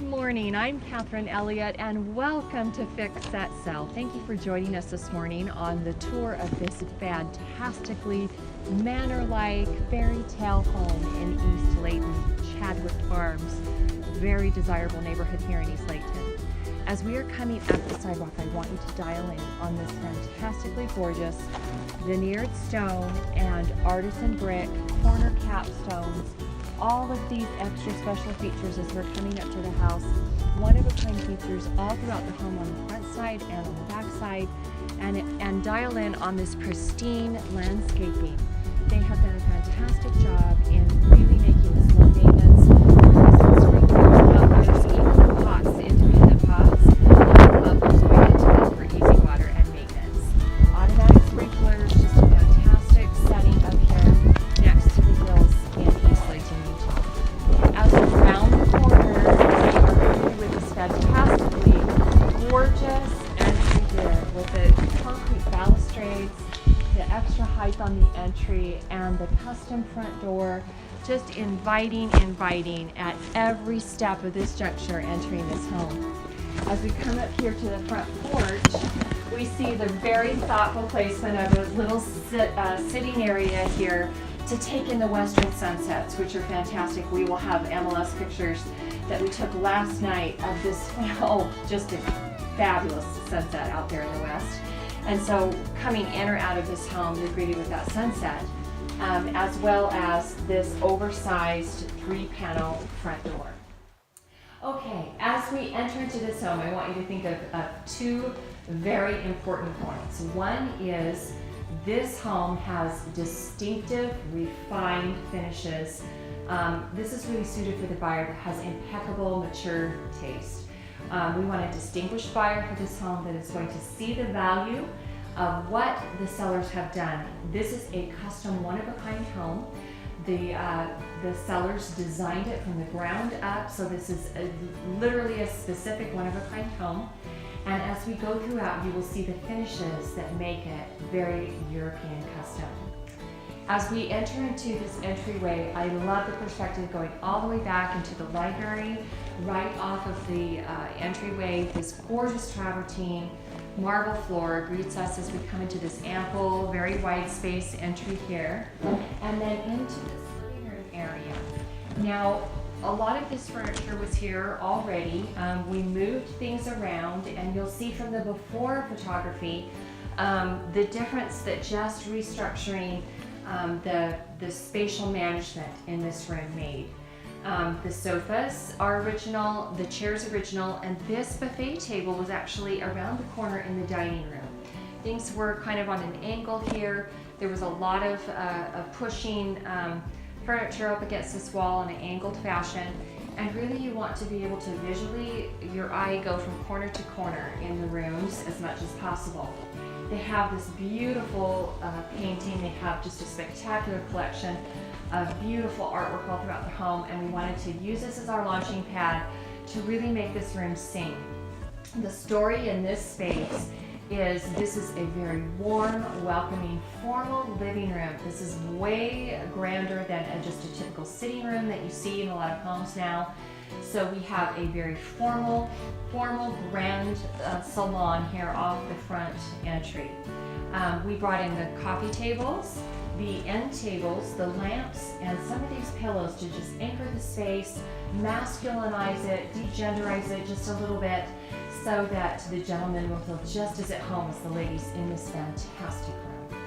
morning. I'm Kathryn Elliott and welcome to Fix.Set Sell. Thank you for joining us this morning on the tour of this fantastically manor-like fairy tale home in East Layton, Chadwick Farms. Very desirable neighborhood here in East Layton. As we are coming up the sidewalk, I want you to dial in on this fantastically gorgeous veneered stone and artisan brick corner capstones. All of these extra special features as we're coming up to the house. One-of-a-kind features all throughout the home on the front side and on the back side. And dial in on this pristine landscaping. They have done a fantastic job in really making this low maintenance. Even pots, independent pots, buffers going into them for easy water and maintenance. Automatic sprinklers, just a fantastic setting up here next to the hills in East Layton, Utah. As we round the corner, we are greeted with this fantastically gorgeous entry here with the concrete balustrades, the extra height on the entry, and the custom front door, just inviting at every step of this juncture entering this home. As we come up here to the front porch, we see the very thoughtful placement of a little sitting area here to take in the western sunsets, which are fantastic. We will have MLS pictures that we took last night of this, just a fabulous sunset out there in the west. And so coming in or out of this home, you're greeted with that sunset, as well as this oversized 3-panel front door. Okay, as we enter into this home, I want you to think of two very important points. One is this home has distinctive, refined finishes. This is really suited for the buyer that has impeccable, mature taste. We want a distinguished buyer for this home that is going to see the value of what the sellers have done. This is a custom one-of-a-kind home. The sellers designed it from the ground up, so this is literally a specific one-of-a-kind home. And as we go throughout, you will see the finishes that make it very European custom. As we enter into this entryway, I love the perspective going all the way back into the library, right off of the entryway. This gorgeous travertine marble floor greets us as we come into this ample, very wide space entry here, and then into this living room area. Now, a lot of this furniture was here already. We moved things around, and you'll see from the before photography the difference that just restructuring the spatial management in this room made. The sofas are original, the chairs original, and this buffet table was actually around the corner in the dining room. Things were kind of on an angle here. There was a lot of pushing furniture up against this wall in an angled fashion, and really you want to be able to visually, your eye go from corner to corner in the rooms as much as possible. They have this beautiful painting. They have just a spectacular collection of beautiful artwork all throughout the home, and we wanted to use this as our launching pad to really make this room sing. The story in this space is this is a very warm, welcoming, formal living room. This is way grander than just a typical sitting room that you see in a lot of homes now. So we have a very formal grand salon here off the front entry. We brought in the coffee tables, the end tables, the lamps, and some of these pillows to just anchor the space, masculinize it, degenderize it just a little bit, so that the gentlemen will feel just as at home as the ladies in this fantastic room.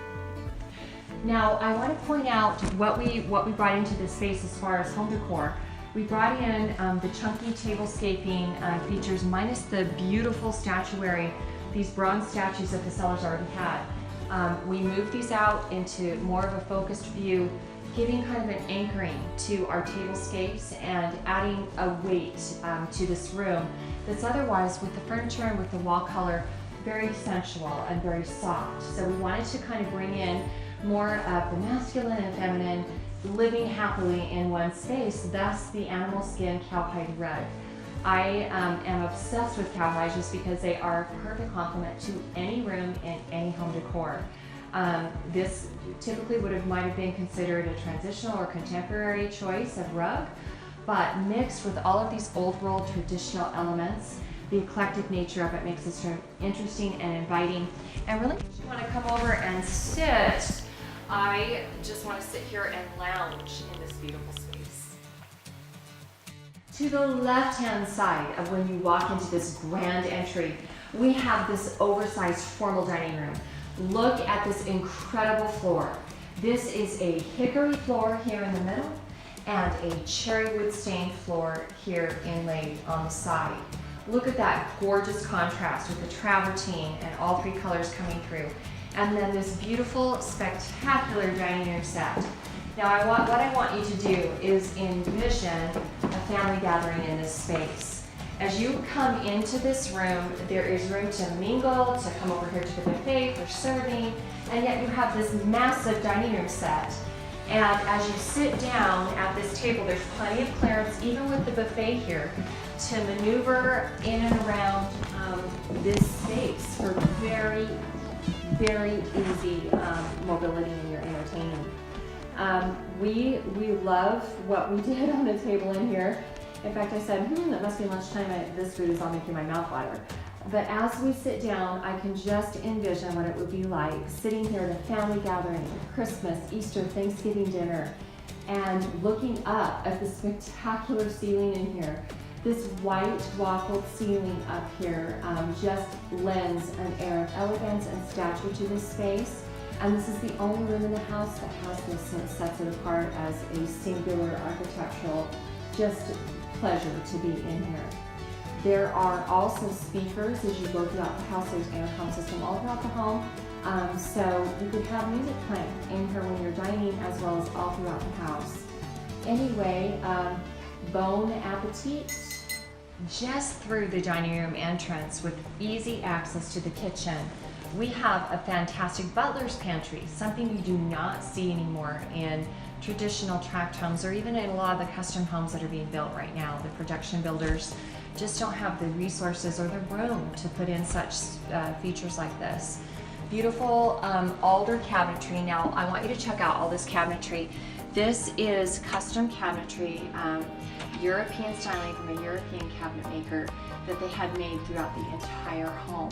Now, I want to point out what we brought into this space as far as home decor. We brought in the chunky tablescaping features minus the beautiful statuary, these bronze statues that the sellers already had. We moved these out into more of a focused view, giving kind of an anchoring to our tablescapes and adding a weight to this room that's otherwise, with the furniture and with the wall color, very sensual and very soft. So we wanted to kind of bring in more of the masculine and feminine living happily in one space, thus the animal skin cowhide rug. I am obsessed with cowhides just because they are a perfect complement to any room in any home decor. This typically might have been considered a transitional or contemporary choice of rug, but mixed with all of these old world traditional elements, the eclectic nature of it makes this room interesting and inviting, and really makes you want to come over and sit. I just want to sit here and lounge in this beautiful space. To the left-hand side of when you walk into this grand entry, we have this oversized formal dining room. Look at this incredible floor. This is a hickory floor here in the middle and a cherry wood stained floor here inlaid on the side. Look at that gorgeous contrast with the travertine and all three colors coming through. And then this beautiful, spectacular dining room set. Now what I want you to do is envision a family gathering in this space. As you come into this room, there is room to mingle, to come over here to the buffet for serving, and yet you have this massive dining room set. And as you sit down at this table, there's plenty of clearance, even with the buffet here, to maneuver in and around this space for very, very easy mobility in your entertaining. We love what we did on the table in here. In fact, I said, it must be lunchtime. This food is all making my mouth water. But as we sit down, I can just envision what it would be like sitting here at a family gathering, Christmas, Easter, Thanksgiving dinner, and looking up at the spectacular ceiling in here. This white waffled ceiling up here just lends an air of elegance and stature to this space. And this is the only room in the house that has this, and it sets it apart as a singular architectural just pleasure to be in here. There are also speakers as you go throughout the house. There's an intercom system all throughout the home. So you could have music playing in here when you're dining as well as all throughout the house. Anyway, bon appetit. Just through the dining room entrance with easy access to the kitchen, we have a fantastic butler's pantry, something you do not see anymore in traditional tract homes or even in a lot of the custom homes that are being built right now. The production builders just don't have the resources or the room to put in such features like this. Beautiful alder cabinetry. Now I want you to check out all this cabinetry. This is custom cabinetry, European styling from a European cabinet maker that they had made throughout the entire home.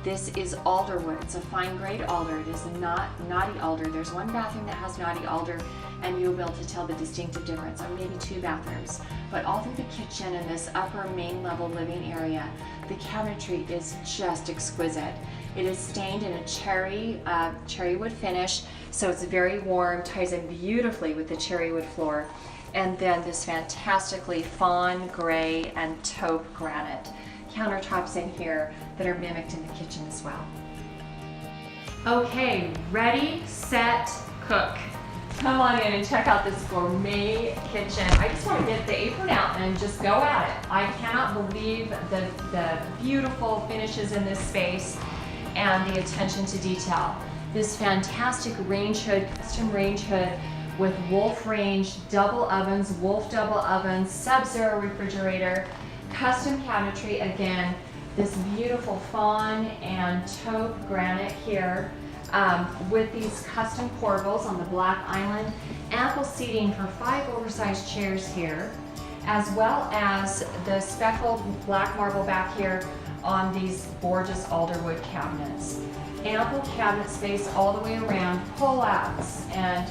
This is alder wood. It's a fine grade alder. It is not knotty alder. There's one bathroom that has knotty alder, and you'll be able to tell the distinctive difference, or maybe two bathrooms. But all through the kitchen and this upper main level living area, the cabinetry is just exquisite. It is stained in a cherry wood finish, so it's very warm, ties in beautifully with the cherry wood floor. And then this fantastically fawn gray and taupe granite countertops in here that are mimicked in the kitchen as well. Okay, ready, set, cook. Come on in and check out this gourmet kitchen. I just want to get the apron out and just go at it. I cannot believe the beautiful finishes in this space and the attention to detail. This fantastic range hood, custom range hood with Wolf range, double ovens, Wolf double ovens, sub-zero refrigerator, custom cabinetry, again, this beautiful fawn and taupe granite here with these custom corbels on the black island, ample seating for 5 oversized chairs here, as well as the speckled black marble back here on these gorgeous alderwood cabinets. Ample cabinet space all the way around, pull-outs, and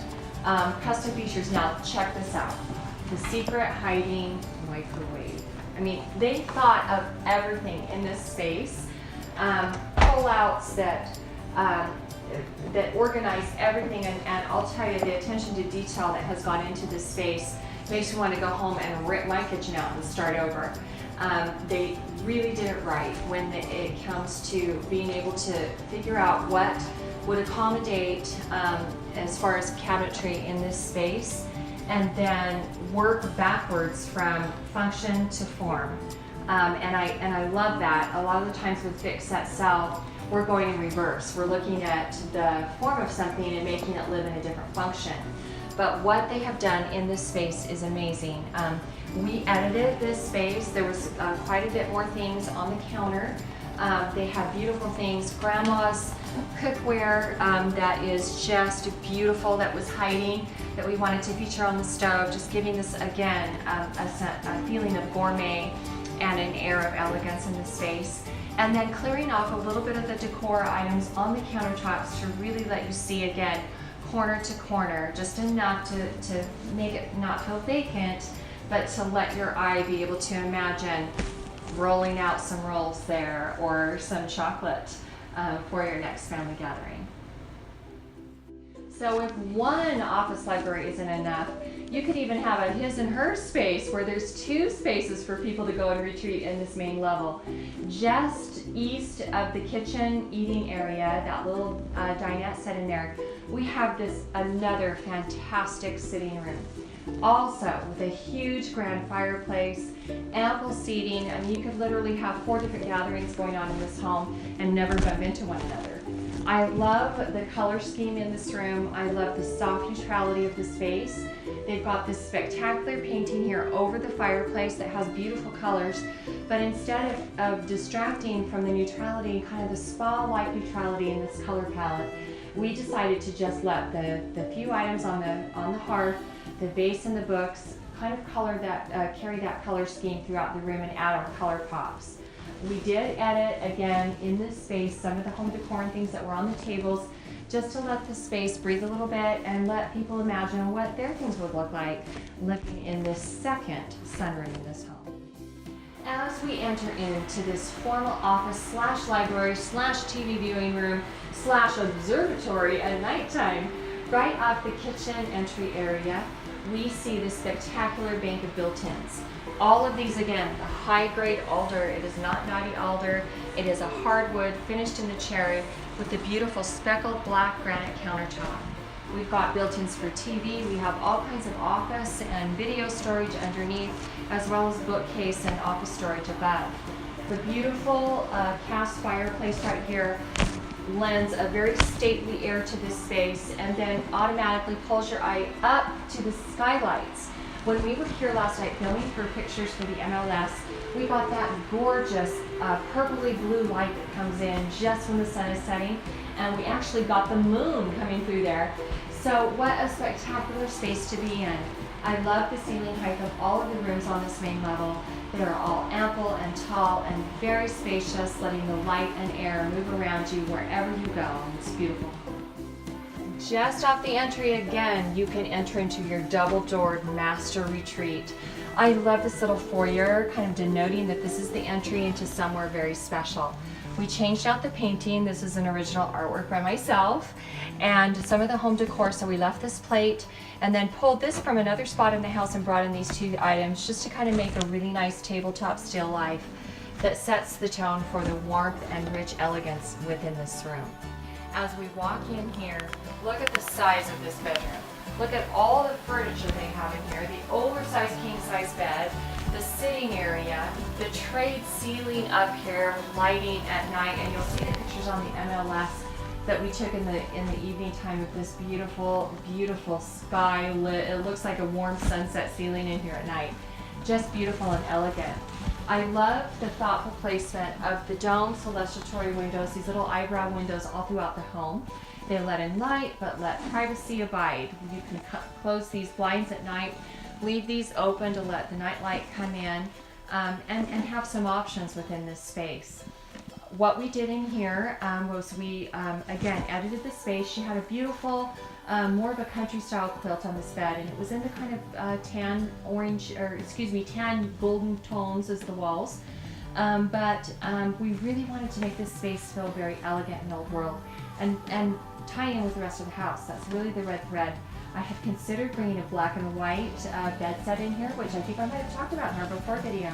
custom features. Now check this out, the secret hiding microwave. I mean, they thought of everything in this space. Pull-outs that organize everything, and I'll tell you, the attention to detail that has gone into this space makes me want to go home and rip my kitchen out and start over. They really did it right when it comes to being able to figure out what would accommodate as far as cabinetry in this space, and then work backwards from function to form. And I love that. A lot of the times with Fix.Set Sell, we're going in reverse. We're looking at the form of something and making it live in a different function. But what they have done in this space is amazing. We edited this space. There was quite a bit more things on the counter They have beautiful things. Grandma's cookware that is just beautiful, that was hiding, that we wanted to feature on the stove, just giving this, again, a feeling of gourmet and an air of elegance in the space. And then clearing off a little bit of the decor items on the countertops to really let you see, again, corner to corner, just enough to make it not feel vacant, but to let your eye be able to imagine rolling out some rolls there or some chocolate for your next family gathering. So if one office library isn't enough, you could even have a his and her space where there's two spaces for people to go and retreat in this main level. Just east of the kitchen eating area, that little dinette set in there, we have this another fantastic sitting room. Also with a huge grand fireplace, ample seating. I mean, you could literally have 4 different gatherings going on in this home and never bump into one another. I love the color scheme in this room. I love the soft neutrality of the space. They've got this spectacular painting here over the fireplace that has beautiful colors, but instead of distracting from the neutrality and kind of the spa-like neutrality in this color palette, we decided to just let the few items on the hearth, the vase and the books, kind of color that, carry that color scheme throughout the room and add our color pops. We did edit, again, in this space, some of the home decor and things that were on the tables, just to let the space breathe a little bit and let people imagine what their things would look like living in this second sunroom in this home. As we enter into this formal office slash library slash TV viewing room slash observatory at nighttime, right off the kitchen entry area, we see this spectacular bank of built-ins. All of these, again, a high-grade alder. It is not knotty alder. It is a hardwood finished in the cherry with the beautiful speckled black granite countertop. We've got built-ins for TV. We have all kinds of office and video storage underneath, as well as bookcase and office storage above. The beautiful cast fireplace right here lends a very stately air to this space and then automatically pulls your eye up to the skylights. When we were here last night filming for pictures for the MLS, we got that gorgeous purpley blue light that comes in just when the sun is setting, and we actually got the moon coming through there. So what a spectacular space to be in. I love the ceiling height of all of the rooms on this main level. They are all ample and tall and very spacious, letting the light and air move around you wherever you go. It's beautiful. Just off the entry again, you can enter into your double-doored master retreat. I love this little foyer, kind of denoting that this is the entry into somewhere very special. We changed out the painting. This is an original artwork by myself, and some of the home decor, so we left this plate and then pulled this from another spot in the house and brought in these 2 items just to kind of make a really nice tabletop still life that sets the tone for the warmth and rich elegance within this room. As we walk in here, look at the size of this bedroom. Look at all the furniture they have in here, the oversized king-size bed, the sitting area, the trade ceiling up here, lighting at night, and you'll see the pictures on the MLS that we took in the evening time of this beautiful, beautiful sky lit. It looks like a warm sunset ceiling in here at night. Just beautiful and elegant. I love the thoughtful placement of the dome celebratory windows, these little eyebrow windows all throughout the home. They let in light, but let privacy abide. You can close these blinds at night, leave these open to let the night light come in, and have some options within this space. What we did in here was we, again, edited the space. She had a beautiful, more of a country style quilt on this bed, and it was in the kind of tan golden tones as the walls. But we really wanted to make this space feel very elegant and old world and tie in with the rest of the house. That's really the red thread. I had considered bringing a black and white bed set in here, which I think I might have talked about in our before video.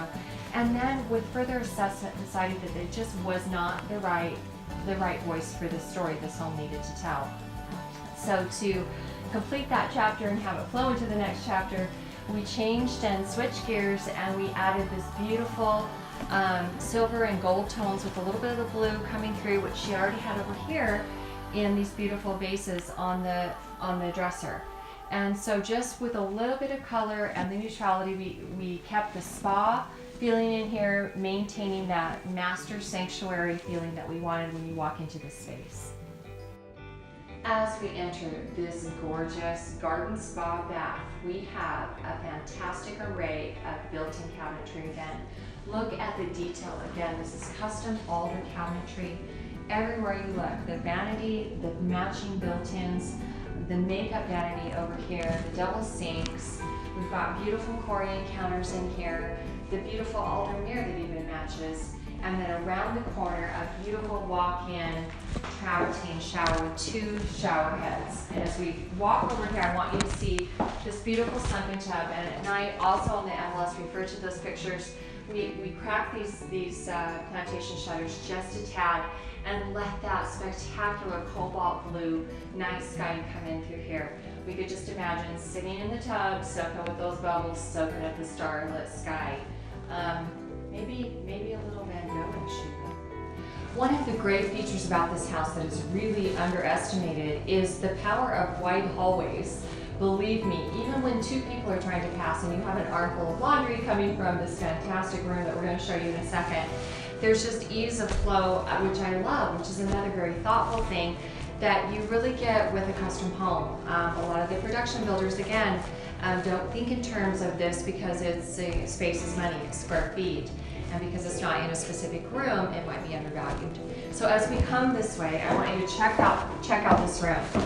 And then with further assessment decided that it just was not the right voice for the story this home needed to tell. So to complete that chapter and have it flow into the next chapter, we changed and switched gears and we added this beautiful silver and gold tones with a little bit of the blue coming through, which she already had over here in these beautiful vases on the dresser. And so just with a little bit of color and the neutrality, we kept the spa feeling in here, maintaining that master sanctuary feeling that we wanted when you walk into this space. As we enter this gorgeous garden spa bath, we have a fantastic array of built-in cabinetry again. Look at the detail again. This is custom alder cabinetry. Everywhere you look, the vanity, the matching built-ins, the makeup vanity over here, the double sinks. We've got beautiful Corian counters in here, the beautiful alder mirror that even matches, and then around the corner, a beautiful walk-in travertine shower with 2 shower heads. And as we walk over here, I want you to see this beautiful sunken tub. And at night, also on the MLS, refer to those pictures. We crack these plantation shutters just a tad and let that spectacular cobalt blue night sky come in through here. We could just imagine sitting in the tub, soaking with those bubbles, soaking up the starlit sky. Maybe a little Van Gogh shoot. One of the great features about this house that is really underestimated is the power of wide hallways. Believe me, even when 2 people are trying to pass and you have an armful of laundry coming from this fantastic room that we're going to show you in a second, there's just ease of flow, which I love, which is another very thoughtful thing that you really get with a custom home. A lot of the production builders, again, don't think in terms of this because it's space is money, it's square feet. And because it's not in a specific room, it might be undervalued. So as we come this way, I want you to check out this room.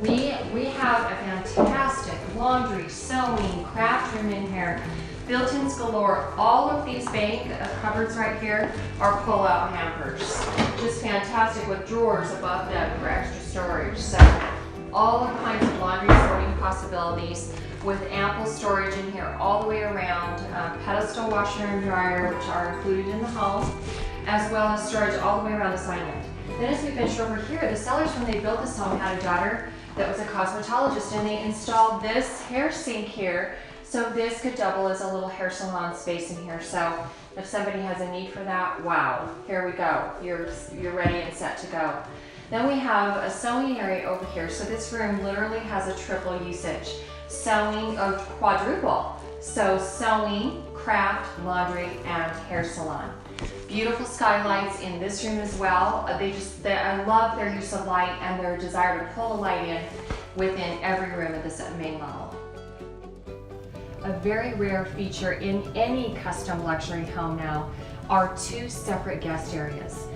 We have a fantastic laundry, sewing, craft room in here. Built-ins galore. All of these bank cupboards right here are pull-out hampers. Just fantastic with drawers above them for extra storage. So all kinds of laundry sorting possibilities with ample storage in here all the way around. Pedestal washer and dryer, which are included in the home, as well as storage all the way around this island. Then as we venture over here, the sellers, when they built this home, had a daughter that was a cosmetologist, and they installed this hair sink here. So this could double as a little hair salon space in here. So if somebody has a need for that, wow, here we go. You're ready and set to go. Then we have a sewing area over here. So this room literally has a triple usage. Sewing, a quadruple. So sewing, craft, laundry, and hair salon. Beautiful skylights in this room as well. I love their use of light and their desire to pull the light in within every room of this main level. A very rare feature in any custom luxury home now are 2 separate guest areas.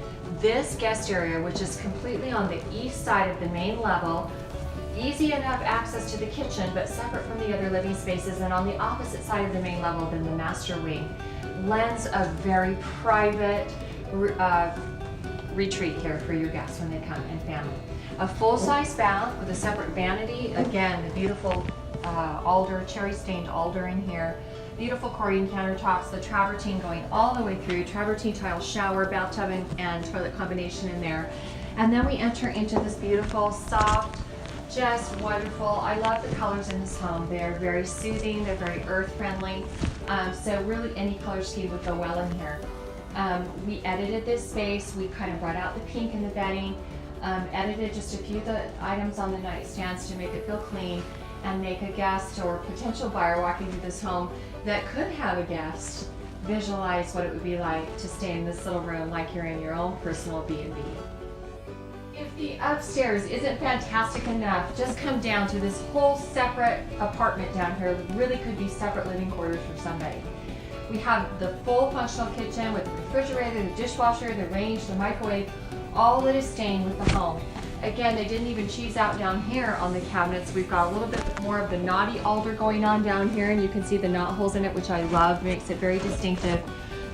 This guest area, which is completely on the east side of the main level, easy enough access to the kitchen, but separate from the other living spaces, and on the opposite side of the main level than the master wing, lends a very private retreat here for your guests when they come and family. A full-size bath with a separate vanity, again, the beautiful alder, cherry-stained alder in here, beautiful Corian countertops, the travertine going all the way through, travertine tile shower, bathtub, and toilet combination in there. And then we enter into this beautiful, soft, just wonderful. I love the colors in this home. They're very soothing, they're very earth-friendly. So really any color scheme would go well in here. We edited this space. We kind of brought out the pink in the bedding, edited just a few of the items on the nightstands to make it feel clean and make a guest or potential buyer walking through this home that could have a guest visualize what it would be like to stay in this little room like you're in your own personal B&B. If the upstairs isn't fantastic enough, just come down to this whole separate apartment down here that really could be separate living quarters for somebody. We have the full functional kitchen with the refrigerator, the dishwasher, the range, the microwave, all that is staying with the home. Again, they didn't even cheese out down here on the cabinets. We've got a little bit more of the knotty alder going on down here, and you can see the knot holes in it, which I love, makes it very distinctive,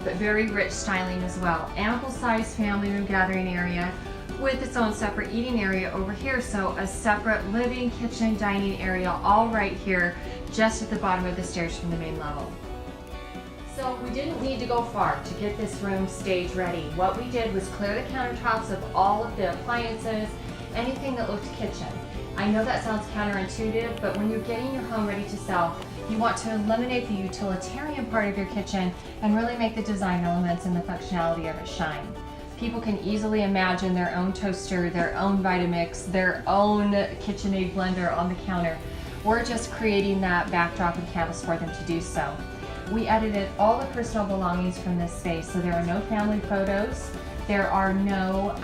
but very rich styling as well. Ample size family room gathering area with its own separate eating area over here. So a separate living, kitchen, dining area all right here, just at the bottom of the stairs from the main level. So we didn't need to go far to get this room stage ready. What we did was clear the countertops of all of the appliances, anything that looked kitchen. I know that sounds counterintuitive, but when you're getting your home ready to sell, you want to eliminate the utilitarian part of your kitchen and really make the design elements and the functionality of it shine. People can easily imagine their own toaster, their own Vitamix, their own KitchenAid blender on the counter. We're just creating that backdrop and canvas for them to do so. We edited all the personal belongings from this space, so there are no family photos. There are no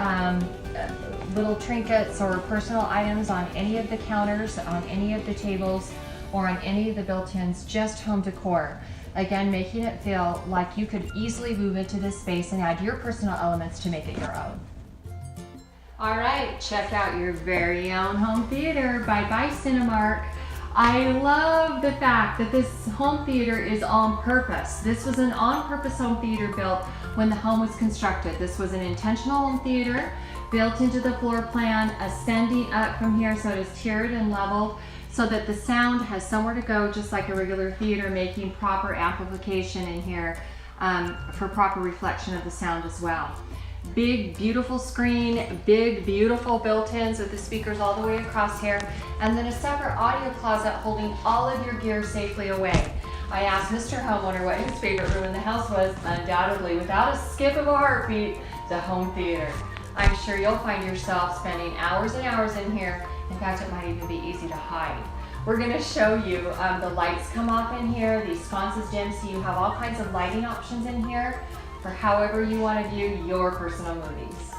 little trinkets or personal items on any of the counters, on any of the tables, or on any of the built-ins, just home decor. Again, making it feel like you could easily move into this space and add your personal elements to make it your own. All right, check out your very own home theater by Cinemark. I love the fact that this home theater is on purpose. This was an on-purpose home theater built when the home was constructed. This was an intentional home theater built into the floor plan, ascending up from here, so it is tiered and leveled so that the sound has somewhere to go, just like a regular theater, making proper amplification in here for proper reflection of the sound as well. Big, beautiful screen, big, beautiful built-ins with the speakers all the way across here, and then a separate audio closet holding all of your gear safely away. I asked Mr. Homeowner what his favorite room in the house was. Undoubtedly, without a skip of a heartbeat, the home theater. I'm sure you'll find yourself spending hours and hours in here. In fact, it might even be easy to hide. We're going to show you the lights come off in here, the sconces dim, so you have all kinds of lighting options in here for however you want to view your personal movies.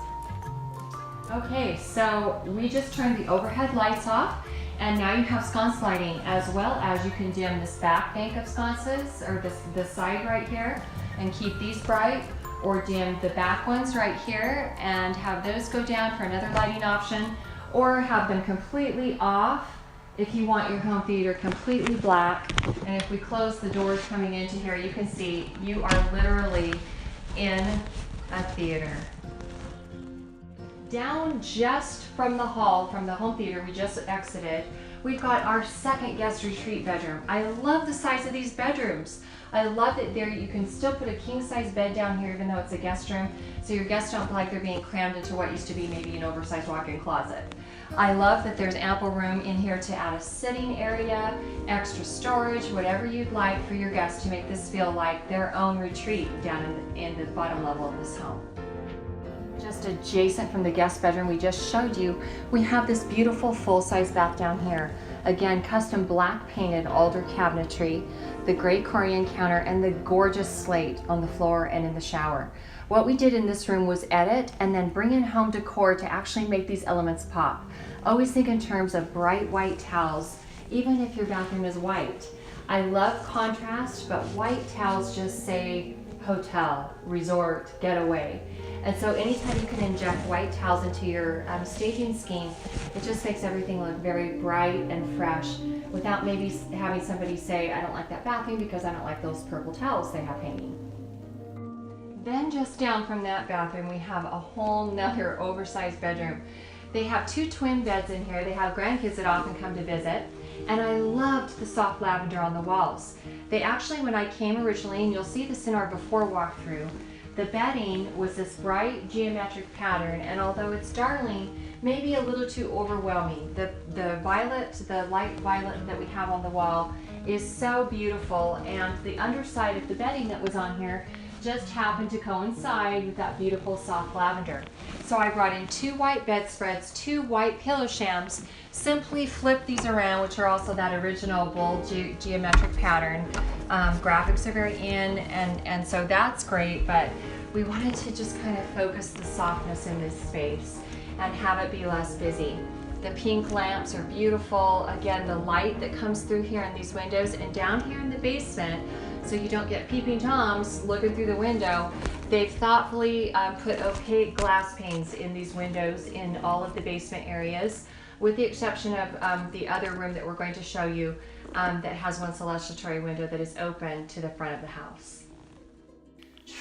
Okay, so we just turned the overhead lights off, and now you have sconce lighting, as well as you can dim this back bank of sconces, or this side right here, and keep these bright, or dim the back ones right here and have those go down for another lighting option, or have them completely off if you want your home theater completely black. And if we close the doors coming into here, you can see you are literally in a theater. Down just from the hall, from the home theater we just exited, we've got our second guest retreat bedroom. I love the size of these bedrooms. I love that there you can still put a king-size bed down here even though it's a guest room, so your guests don't feel like they're being crammed into what used to be maybe an oversized walk-in closet. I love that there's ample room in here to add a sitting area, extra storage, whatever you'd like for your guests to make this feel like their own retreat down in the bottom level of this home. Just adjacent from the guest bedroom we just showed you, we have this beautiful full-size bath down here. Again, custom black painted alder cabinetry, the great Corian counter, and the gorgeous slate on the floor and in the shower. What we did in this room was edit and then bring in home decor to actually make these elements pop. Always think in terms of bright white towels, even if your bathroom is white. I love contrast, but white towels just say hotel, resort, getaway. And so anytime you can inject white towels into your staging scheme, it just makes everything look very bright and fresh without maybe having somebody say, I don't like that bathroom because I don't like those purple towels they have hanging. Then just down from that bathroom, we have a whole nother oversized bedroom. They have two twin beds in here. They have grandkids that often come to visit. And I loved the soft lavender on the walls. They actually, when I came originally, and you'll see this in our before walkthrough, the bedding was this bright geometric pattern, and although it's darling, maybe a little too overwhelming. The violet, the light violet that we have on the wall is so beautiful, and the underside of the bedding that was on here just happened to coincide with that beautiful soft lavender. So I brought in two white bedspreads, two white pillow shams, simply flip these around, which are also that original bold geometric pattern. Graphics are very in, and so that's great, but we wanted to just kind of focus the softness in this space and have it be less busy. The pink lamps are beautiful. Again, the light that comes through here in these windows, and down here in the basement, so you don't get peeping Toms looking through the window, they've thoughtfully put opaque glass panes in these windows in all of the basement areas, with the exception of the other room that we're going to show you that has one celebratory window that is open to the front of the house.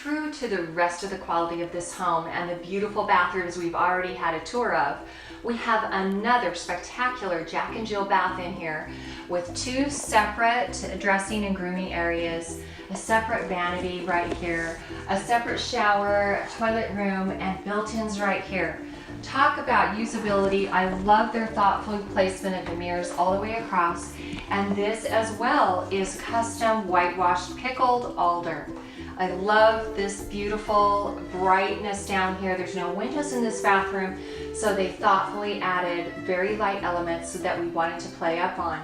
True to the rest of the quality of this home and the beautiful bathrooms we've already had a tour of, we have another spectacular Jack and Jill bath in here with two separate dressing and grooming areas, a separate vanity right here, a separate shower, toilet room, and built-ins right here. Talk about usability. I love their thoughtful placement of the mirrors all the way across, and this as well is custom whitewashed pickled alder. I love this beautiful brightness down here. There's no windows in this bathroom, so they thoughtfully added very light elements that we wanted to play up on,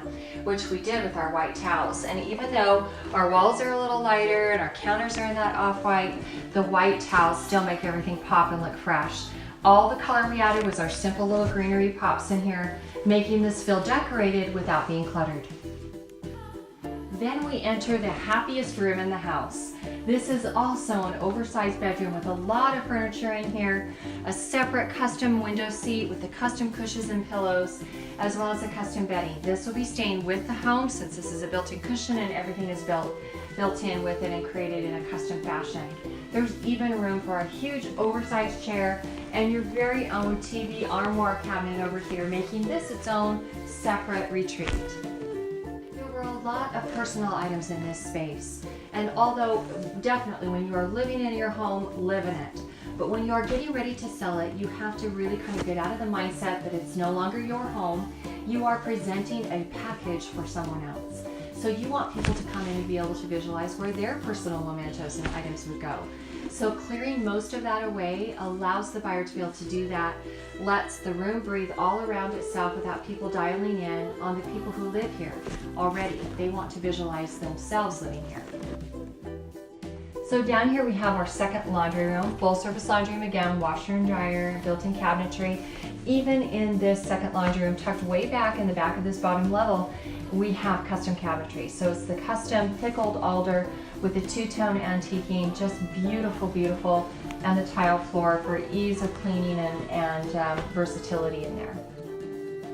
which we did with our white towels. And even though our walls are a little lighter and our counters are in that off-white, the white towels still make everything pop and look fresh. All the color we added was our simple little greenery pops in here, making this feel decorated without being cluttered. Then we enter the happiest room in the house. This is also an oversized bedroom with a lot of furniture in here, a separate custom window seat with the custom cushions and pillows, as well as a custom bedding. This will be staying with the home since this is a built-in cushion and everything is built in with it and created in a custom fashion. There's even room for a huge oversized chair and your very own TV armoire cabinet over here, making this its own separate retreat. There were a lot of personal items in this space, and although definitely when you are living in your home, live in it. But when you are getting ready to sell it, you have to really kind of get out of the mindset that it's no longer your home. You are presenting a package for someone else. So you want people to come in and be able to visualize where their personal mementos and items would go. So clearing most of that away allows the buyer to be able to do that, lets the room breathe all around itself without people dialing in on the people who live here already. They want to visualize themselves living here. So down here we have our second laundry room, full service laundry room again, washer and dryer, built-in cabinetry. Even in this second laundry room, tucked way back in the back of this bottom level, we have custom cabinetry. So it's the custom pickled alder with the two-tone antiquing, just beautiful, beautiful, and the tile floor for ease of cleaning and versatility in there.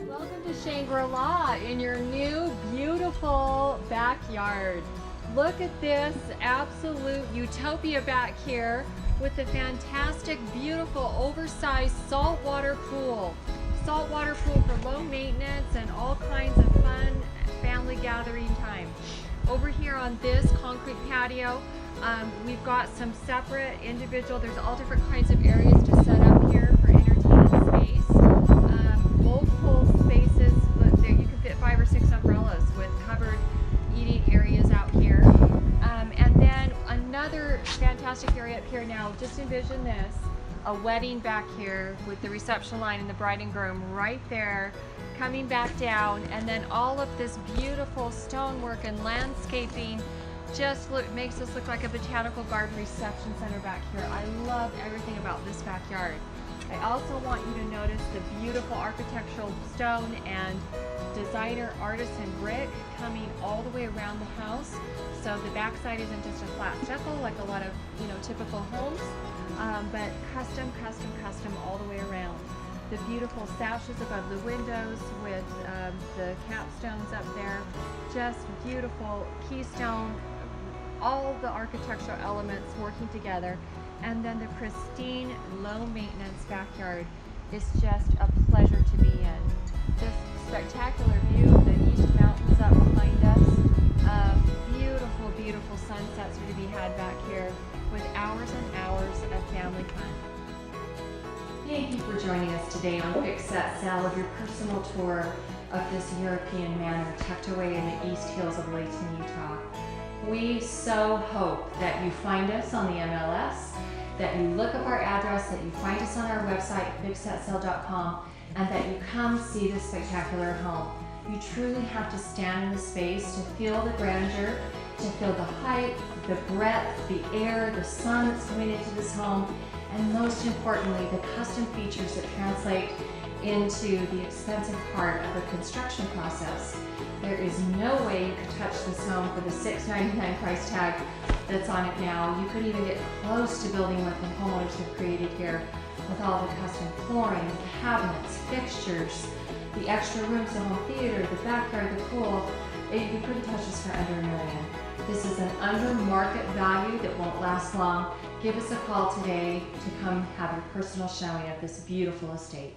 Welcome to Shangri-La in your new beautiful backyard. Look at this absolute utopia back here with the fantastic, beautiful, oversized saltwater pool. Saltwater pool for low maintenance and all kinds of fun family gathering time. Over here on this concrete patio, we've got some separate individual, there's all different kinds of areas to set up here for entertaining space. Multiple spaces, but there you can fit 5 or 6 umbrellas with covered eating areas out here. And then another fantastic area up here now, just envision this, a wedding back here with the reception line and the bride and groom right there, coming back down, and then all of this beautiful stonework and landscaping just makes this look like a botanical garden reception center back here. I love everything about this backyard. I also want you to notice the beautiful architectural stone and designer artisan brick coming all the way around the house. So the backside isn't just a flat stucco like a lot of typical homes, but custom all the way around. The beautiful sashes above the windows with the capstones up there, just beautiful keystone, all the architectural elements working together. And then the pristine, low maintenance backyard is just a pleasure to be in. This spectacular view of the East Mountains up behind us. Beautiful, beautiful sunsets are to be had back here with hours and hours of family fun. Thank you for joining us today on Fix.Set Sale of your personal tour of this European manor tucked away in the East Hills of Layton, Utah. We so hope that you find us on the MLS, that you look up our address, that you find us on our website, Fix.Sale.com, and that you come see this spectacular home. You truly have to stand in the space to feel the grandeur, to feel the height, the breadth, the air, the sun that's coming into this home, and most importantly, the custom features that translate into the expensive part of the construction process. There is no way you could touch this home for the $699 price tag that's on it now. You couldn't even get close to building what the homeowners have created here with all the custom flooring, cabinets, fixtures, the extra rooms, the home theater, the backyard, the pool. You couldn't touch this for under $1 million. This is an under market value that won't last long. Give us a call today to come have your personal showing of this beautiful estate.